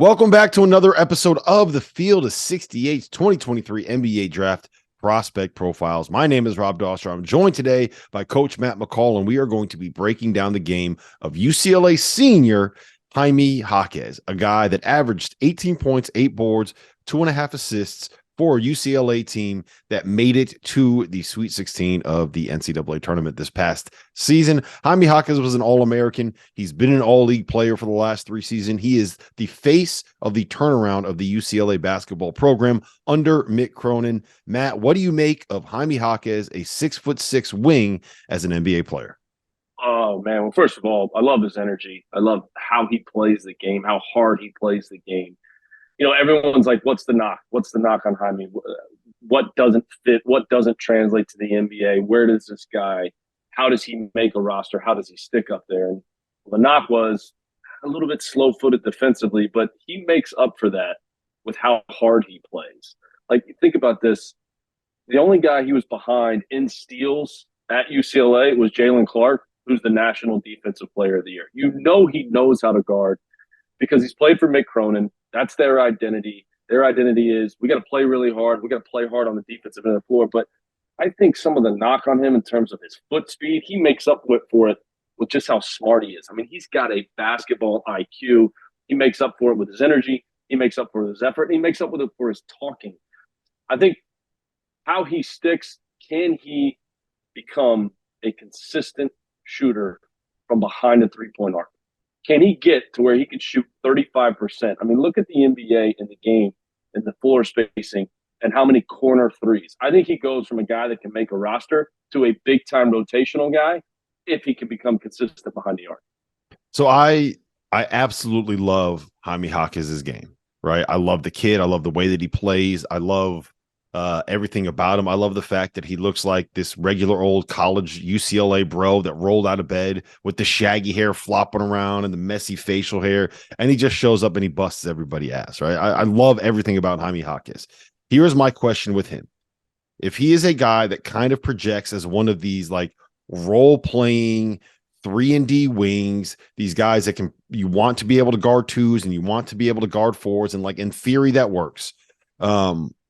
Welcome back to another episode of the Field of 68's 2023 NBA Draft Prospect Profiles. My name is Rob Dosser. I'm joined today by Coach Matt McCall, and we are going to be breaking down the game of UCLA senior Jaime Jaquez, a guy that averaged 18 points, 8 boards, 2.5 assists for a UCLA team that made it to the Sweet 16 of the NCAA tournament this past season. Jaime Jaquez was an All-American. He's been an All-League player for the last 3 seasons. He is the face of the turnaround of the UCLA basketball program under Mick Cronin. Matt, what do you make of Jaime Jaquez, a 6'6" wing as an NBA player? Oh, man. Well, first of all, I love his energy. I love how he plays the game, how hard he plays the game. You know, everyone's like, what's the knock? What's the knock on Jaime? What doesn't fit? What doesn't translate to the NBA? Where does this guy, how does he make a roster? How does he stick up there? And the knock was a little bit slow-footed defensively, but he makes up for that with how hard he plays. Like, think about this. The only guy he was behind in steals at UCLA was Jalen Clark, who's the National Defensive Player of the Year. You know he knows how to guard because he's played for Mick Cronin. That's their identity. Their identity is we got to play really hard. We got to play hard on the defensive end of the floor. But I think some of the knock on him in terms of his foot speed, he makes up for it with just how smart he is. I mean, he's got a basketball IQ. He makes up for it with his energy. He makes up for his effort. And he makes up with it for his talking. I think how he sticks, can he become a consistent shooter from behind the three-point arc? Can he get to where he can shoot 35%? I mean, look at the NBA in the game and the floor spacing and how many corner threes. I think he goes from a guy that can make a roster to a big-time rotational guy if he can become consistent behind the arc. So I absolutely love Jaime Jaquez's game, right? I love the kid. I love the way that he plays. I love everything about him. I love the fact that he looks like this regular old college UCLA bro that rolled out of bed with the shaggy hair flopping around and the messy facial hair, and he just shows up and he busts everybody ass, right? I love everything about Jaime Jaquez. Here's my question with him. If he is a guy that kind of projects as one of these like role-playing 3-and-D wings, these guys that you want to be able to guard twos and you want to be able to guard fours, and like in theory that works.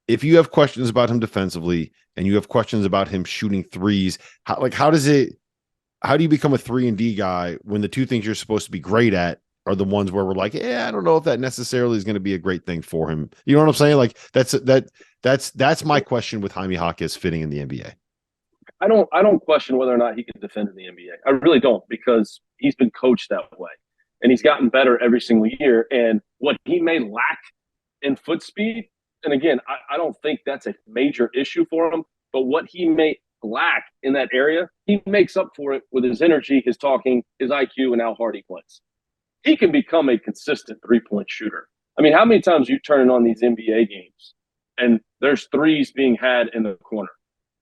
If you have questions about him defensively and you have questions about him shooting threes, how do you become a 3-and-D guy when the two things you're supposed to be great at are the ones where we're like, I don't know if that necessarily is going to be a great thing for him. You know what I'm saying? Like that's my question with Jaime Jaquez fitting in the NBA. I don't question whether or not he can defend in the NBA. I really don't, because he's been coached that way and he's gotten better every single year. And what he may lack in foot speed, and again, I don't think that's a major issue for him, but what he may lack in that area, he makes up for it with his energy, his talking, his IQ, and how hard he plays. He can become a consistent three-point shooter. I mean, how many times you turn on these NBA games and there's threes being had in the corner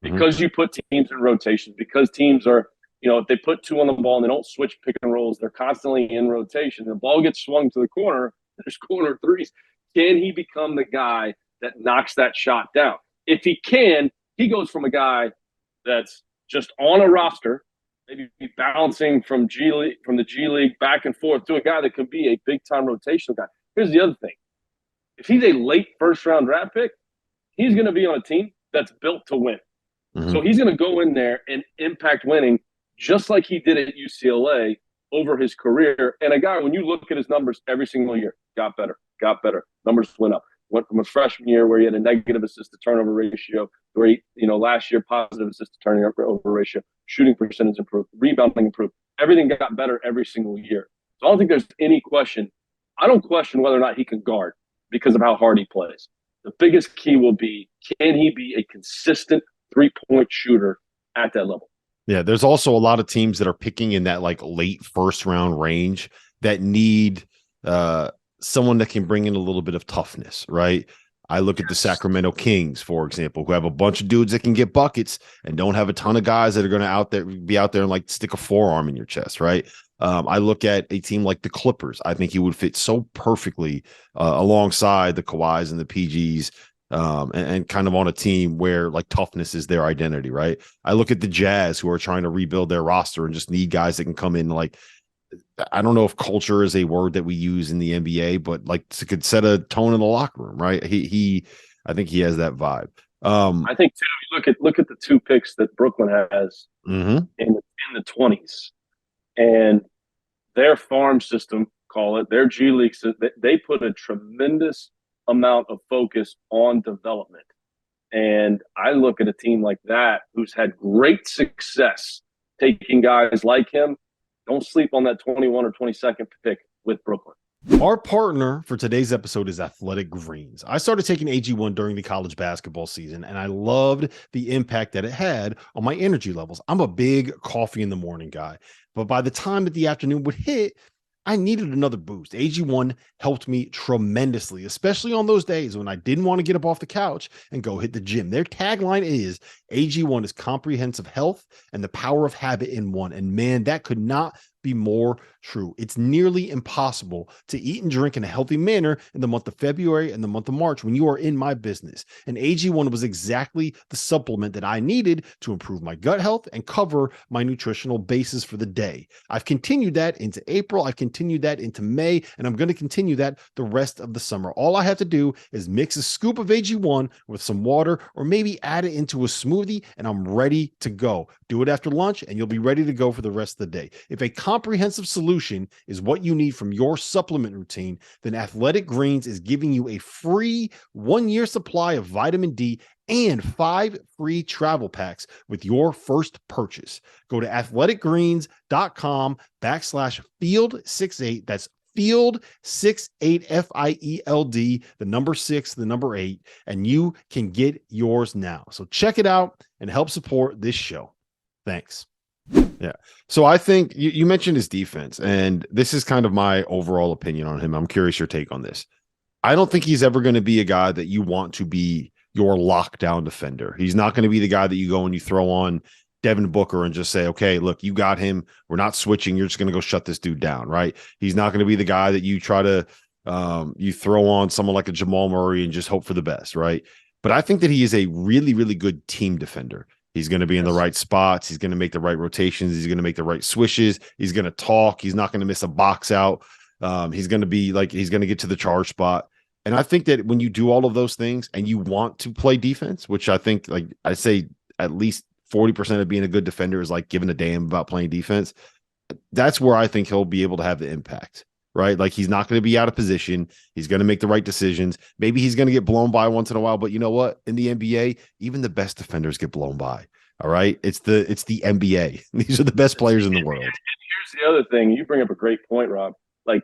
because you put teams in rotation, because teams are, if they put 2 on the ball and they don't switch pick and rolls, they're constantly in rotation. The ball gets swung to the corner, there's corner threes. Can he become the guy that knocks that shot down? If he can, he goes from a guy that's just on a roster, maybe bouncing from the G League back and forth, to a guy that could be a big-time rotational guy. Here's the other thing. If he's a late first-round draft pick, he's going to be on a team that's built to win. So he's going to go in there and impact winning just like he did at UCLA over his career. And a guy, when you look at his numbers every single year, got better. Numbers went up. Went from his freshman year where he had a negative assist to turnover ratio, where he, last year positive assist to turnover ratio, shooting percentage improved, rebounding improved. Everything got better every single year. So I don't think there's any question. I don't question whether or not he can guard because of how hard he plays. The biggest key will be, can he be a consistent three-point shooter at that level? Yeah, there's also a lot of teams that are picking in that like late first round range that need someone that can bring in a little bit of toughness, right? I look at the Sacramento Kings, for example, who have a bunch of dudes that can get buckets and don't have a ton of guys that are going to be out there and like stick a forearm in your chest, right? I look at a team like the Clippers. I think he would fit so perfectly alongside the Kawhis and the PGs, and kind of on a team where like toughness is their identity, right? I look at the Jazz, who are trying to rebuild their roster and just need guys that can come in like I don't know if culture is a word that we use in the NBA, but like it could set a tone in the locker room, right? I think he has that vibe. I think too. You look at the two picks that Brooklyn has Mhm. in the 20s, and their farm system, call it their G League, they put a tremendous amount of focus on development. And I look at a team like that who's had great success taking guys like him. Don't sleep on that 21 or 22nd pick with Brooklyn. Our partner for today's episode is Athletic Greens. I started taking AG1 during the college basketball season, and I loved the impact that it had on my energy levels. I'm a big coffee in the morning guy, but by the time that the afternoon would hit, I needed another boost. AG1 helped me tremendously, especially on those days when I didn't want to get up off the couch and go hit the gym. Their tagline is AG1 is comprehensive health and the power of habit in one. And man, that could not be more true. It's nearly impossible to eat and drink in a healthy manner in the month of February and the month of March when you are in my business. And AG1 was exactly the supplement that I needed to improve my gut health and cover my nutritional basis for the day. I've continued that into April. I've continued that into May, and I'm going to continue that the rest of the summer. All I have to do is mix a scoop of AG1 with some water or maybe add it into a smoothie, and I'm ready to go. Do it after lunch, and you'll be ready to go for the rest of the day. If a comprehensive solution is what you need from your supplement routine, then Athletic Greens is giving you a free 1-year supply of vitamin D and 5 free travel packs with your first purchase. Go to athleticgreens.com/field68. That's field 68 FIELD, the number 6, the number 8, and you can get yours now. So check it out and help support this show. Thanks. Yeah. So I think you mentioned his defense, and this is kind of my overall opinion on him. I'm curious your take on this. I don't think he's ever going to be a guy that you want to be your lockdown defender. He's not going to be the guy that you go and you throw on Devin Booker and just say, okay, look, you got him. We're not switching. You're just going to go shut this dude down, right? He's not going to be the guy that you try to you throw on someone like a Jamal Murray and just hope for the best, right? But I think that he is a really, really good team defender. He's going to be in the right spots. He's going to make the right rotations. He's going to make the right swishes. He's going to talk. He's not going to miss a box out. He's going to be like, he's going to get to the charge spot. And I think that when you do all of those things and you want to play defense, which I think, like I say, at least 40% of being a good defender is like giving a damn about playing defense. That's where I think he'll be able to have the impact, right? Like he's not going to be out of position. He's going to make the right decisions. Maybe he's going to get blown by once in a while, but you know what? In the NBA, even the best defenders get blown by. All right. It's the NBA. These are the best players in the world. And here's the other thing. You bring up a great point, Rob. Like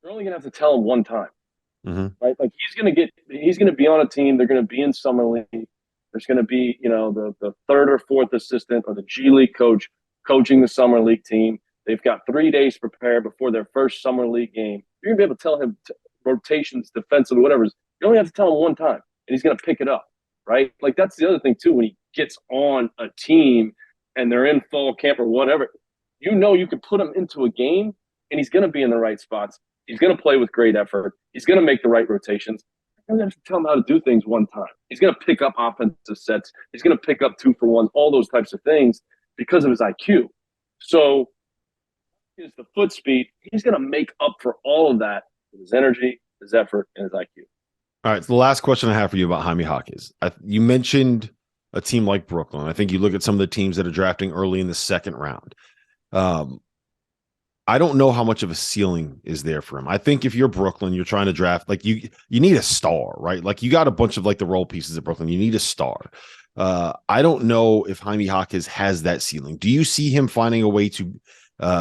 you're only going to have to tell him one time, right? Like he's going to be on a team. They're going to be in summer league. There's going to be, the third or fourth assistant or the G League coach coaching the summer league team. They've got 3 days to prepare before their first summer league game. You're going to be able to tell him rotations, defensively, whatever. You only have to tell him one time, and he's going to pick it up, right? Like that's the other thing too. When he gets on a team and they're in fall camp or whatever, you can put him into a game, and he's going to be in the right spots. He's going to play with great effort. He's going to make the right rotations. You don't have to tell him how to do things one time. He's going to pick up offensive sets. He's going to pick up 2-for-1s, all those types of things because of his IQ. So is the foot speed. He's going to make up for all of that with his energy, his effort, and his IQ. All right. So the last question I have for you about Jaime Jaquez. You mentioned a team like Brooklyn. I think you look at some of the teams that are drafting early in the second round. I don't know how much of a ceiling is there for him. I think if you're Brooklyn, you're trying to draft, like you need a star, right? Like you got a bunch of like the role pieces at Brooklyn. You need a star. I don't know if Jaime Jaquez has that ceiling. Do you see him finding a way to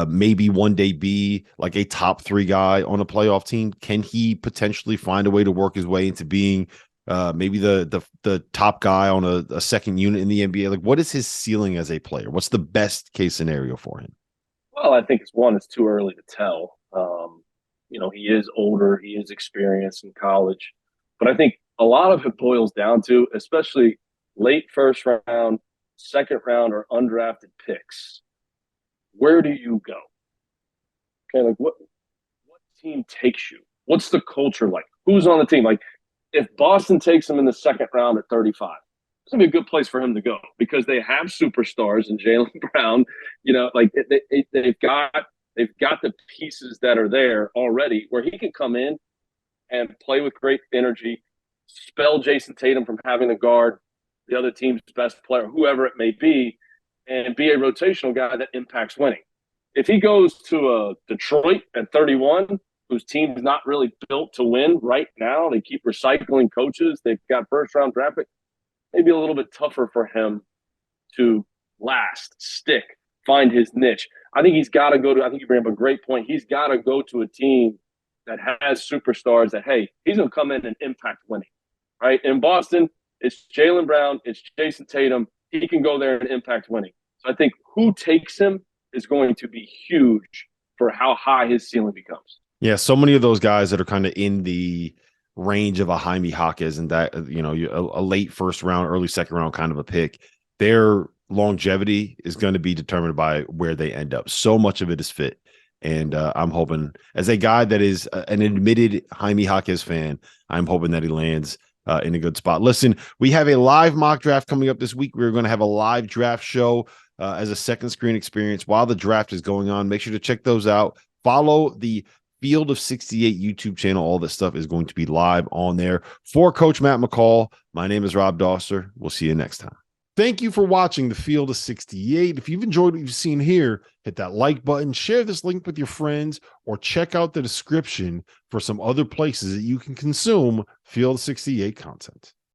maybe one day be like a top 3 guy on a playoff team? Can he potentially find a way to work his way into being maybe the top guy on a second unit in the NBA? Like what is his ceiling as a player? What's the best case scenario for him? Well, I think it's too early to tell. He is older, he is experienced in college, but I think a lot of it boils down to, especially late first round, second round, or undrafted picks. Where do you go? Okay, like what team takes you? What's the culture like? Who's on the team? Like if Boston takes him in the second round at 35, it's gonna be a good place for him to go because they have superstars in Jaylen Brown. They've got They've got the pieces that are there already where he can come in and play with great energy, spell Jason Tatum from having to guard the other team's best player, whoever it may be, and be a rotational guy that impacts winning. If he goes to a Detroit at 31, whose team's not really built to win right now, they keep recycling coaches, they've got first round draft pick, maybe a little bit tougher for him to last, stick, find his niche. I think he's got to go to, I think you bring up a great point. He's got to go to a team that has superstars that, hey, he's going to come in and impact winning, right? In Boston, it's Jaylen Brown, it's Jason Tatum. He can go there and impact winning. So I think who takes him is going to be huge for how high his ceiling becomes. Yeah, so many of those guys that are kind of in the range of a Jaime Jaquez and that, a late first round, early second round kind of a pick, their longevity is going to be determined by where they end up. So much of it is fit. And I'm hoping, as a guy that is an admitted Jaime Jaquez fan, I'm hoping that he lands in a good spot. Listen, we have a live mock draft coming up this week. We're going to have a live draft show as a second screen experience while the draft is going on. Make sure to check those out. Follow the Field of 68 YouTube channel. All this stuff is going to be live on there. For Coach Matt McCall, my name is Rob Doster. We'll see you next time. Thank you for watching the Field of 68. If you've enjoyed what you've seen here, hit that like button, share this link with your friends, or check out the description for some other places that you can consume Field of 68 content.